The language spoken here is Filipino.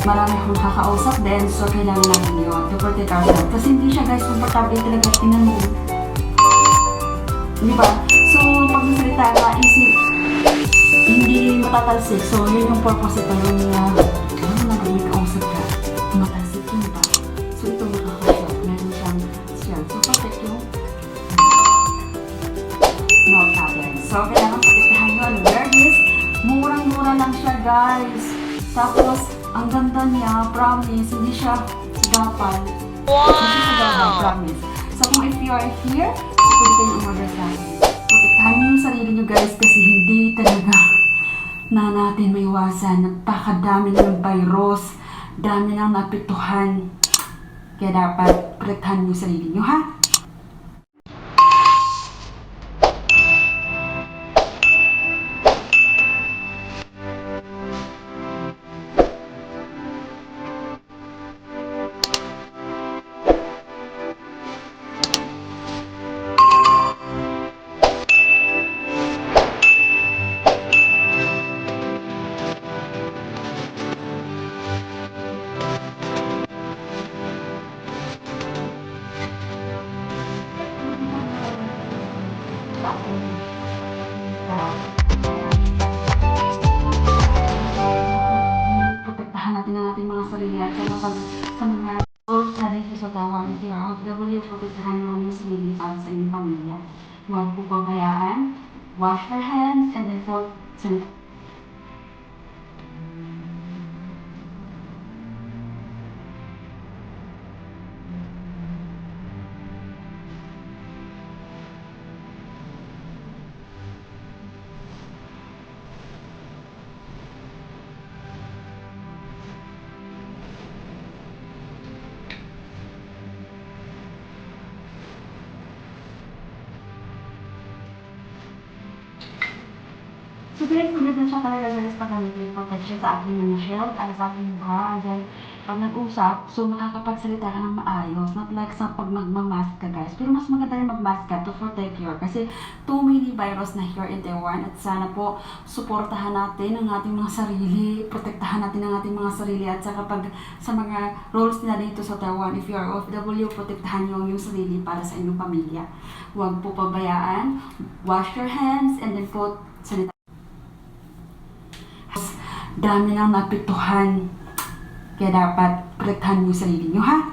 marami akong kakausap din, so kailangan natin yun to protect ourselves. Kasi hindi siya guys, komportable talaga, tinan mo. Di ba? So, pag nasalita ka, hindi matatalsik. So, yun yung purpose ito, yung may kausap ka, matalsik yun ba? So, ito makakausap, meron siyang shield. So, protect yung mouth natin. So, kailangan protektahan nyo. And wear this. Murang-mura lang siya, guys. Tapos, ang ganda niya, promise, hindi siya sigapan. Wow! Hindi siya sigapan, promise. So, kung if you are here, pwede kayong umorder sa akin. Protektahan nyo yung sarili nyo, guys, kasi hindi talaga na natin maiwasan. Napakadami ng virus, dami ng napituhan. Kaya dapat protektahan nyo yung sarili nyo, ha? Protektahan natin ang ating mga sarili at sa mga rules na rin sa tawag ng OFW, protektahan naman yung sarili para sa inyong pamilya. Huwag po pabayaan, wash your hands, and then put sanitizer. So, pinag-ulit siya talaga guys pag gamitin protection sa ating mga shield, ay sa ating mukha, and then pag nag-usap, so makakapagsalita ka ng maayos, not like sa pag magmamask ka guys. Pero mas maganda rin magmask ka to protect your, kasi too many virus na here in Taiwan, at sana po suportahan natin ang ating mga sarili, protektahan natin ang ating mga sarili, at saka pag sa mga rules nila dito sa Taiwan, if you are OFW, protektahan nyo yung sarili para sa inyong pamilya. Huwag po pabayaan, wash your hands, and then put sanitizer. Dami ng napituhan. Kaya dapat protektahan nyo yung sarili nyo, ha?